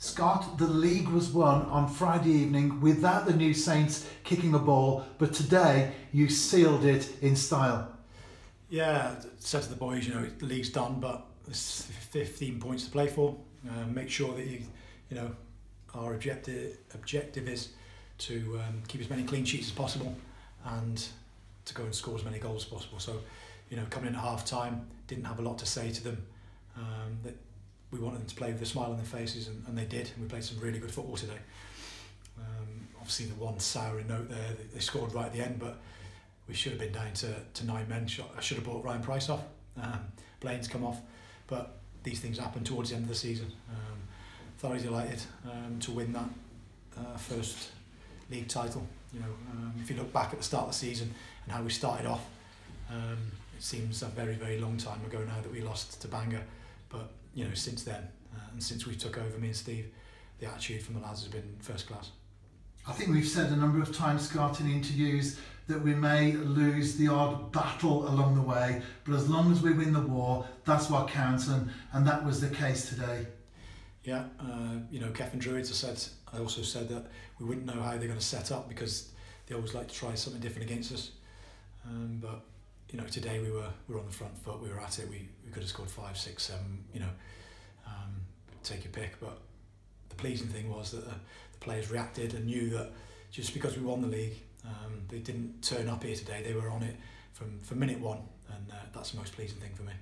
Scott, the league was won on Friday evening without the New Saints kicking a ball, but today you sealed it in style. Yeah, I said to the boys, the league's done, but there's 15 points to play for. Make sure that our objective is to keep as many clean sheets as possible and to go and score as many goals as possible. So, coming in at half time, didn't have a lot to say to them. That we wanted them to play with a smile on their faces, and they did. And we played some really good football today. Obviously, the one sour note there, they scored right at the end, but we should have been down to 9 men. I should have brought Ryan Price off. Blaine's come off, but these things happen towards the end of the season. Thoroughly delighted to win that first league title. If you look back at the start of the season and how we started off, it seems a very, very long time ago now that we lost to Bangor. But since then, and since we took over, me and Steve, the attitude from the lads has been first class. I think we've said a number of times, Scott, in interviews that we may lose the odd battle along the way, but as long as we win the war, that's what counts, and that was the case today. Yeah, Cefn Druids, I also said that we wouldn't know how they're going to set up because they always like to try something different against us. But today we were on the front foot. We were at it. We could have scored 5, 6, 7. Take your pick. But the pleasing thing was that the players reacted and knew that just because we won the league, they didn't turn up here today. They were on it from minute one, and that's the most pleasing thing for me.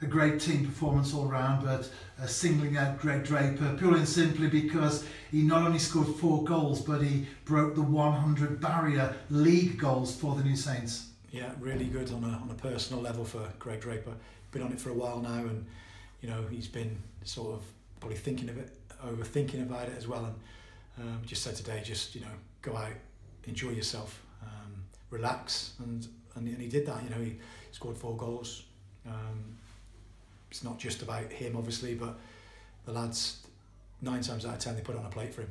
A great team performance all round, but singling out Greg Draper purely and simply because he not only scored 4 goals, but he broke the 100 barrier, league goals for the New Saints. Yeah, really good on a personal level for Greg Draper. Been on it for a while now, and he's been sort of probably overthinking about it as well. And just said today, just go out, enjoy yourself, relax, and he did that. He scored 4 goals. It's not just about him, obviously, but the lads, 9 times out of 10, they put on a plate for him.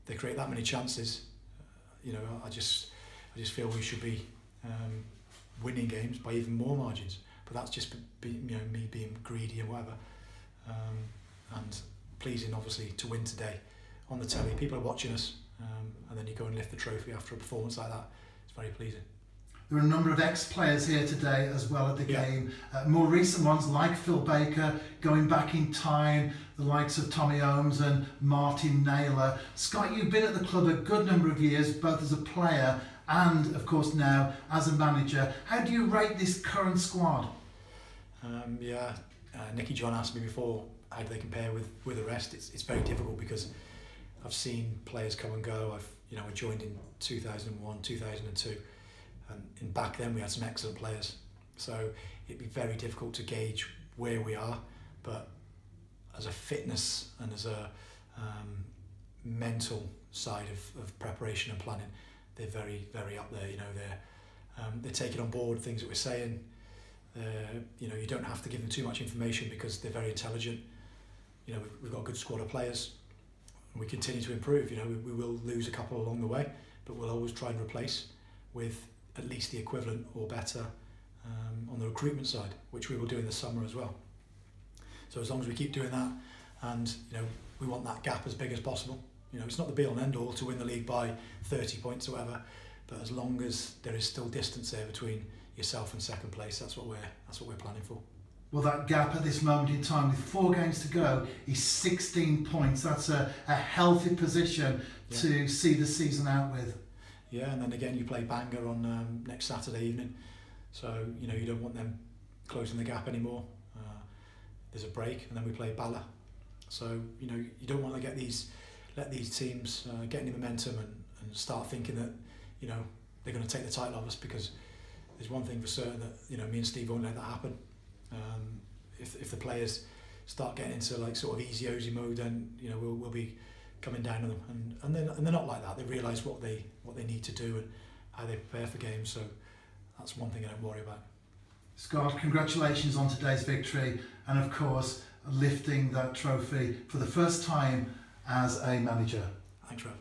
They create that many chances. I just feel we should be winning games by even more margins. But that's just me being greedy and whatever. And pleasing, obviously, to win today on the telly. People are watching us, and then you go and lift the trophy after a performance like that. It's very pleasing. There are a number of ex-players here today as well at the game. More recent ones like Phil Baker, going back in time, the likes of Tommy Ohms and Martin Naylor. Scott, you've been at the club a good number of years, both as a player and, of course, now as a manager. How do you rate this current squad? Nicky John asked me before, how do they compare with the rest? It's very difficult because I've seen players come and go. I joined in 2001, 2002. And back then we had some excellent players, so it'd be very difficult to gauge where we are, but as a fitness and as a mental side of preparation and planning, they're very, very up there. They're taking on board things that we're saying. You don't have to give them too much information because they're very intelligent. We've got a good squad of players, and we continue to improve. We will lose a couple along the way, but we'll always try and replace with at least the equivalent or better on the recruitment side, which we will do in the summer as well. So as long as we keep doing that, and we want that gap as big as possible. It's not the be all and end all to win the league by 30 points or whatever, but as long as there is still distance there between yourself and second place, that's what we're planning for. Well, that gap at this moment in time, with 4 games to go, is 16 points. That's a healthy position to see the season out with. Yeah, and then again you play Bangor on next Saturday evening, so you don't want them closing the gap anymore. There's a break, and then we play Bala. So you don't want to let these teams get any momentum and start thinking that they're going to take the title of us, because there's one thing for certain that me and Steve won't let that happen. If the players start getting into sort of easy mode, then we'll be coming down on them, and they're not like that. They realise what they need to do and how they prepare for games. So that's one thing I don't worry about. Scott, congratulations on today's victory, and of course lifting that trophy for the first time as a manager. Thanks, Rob.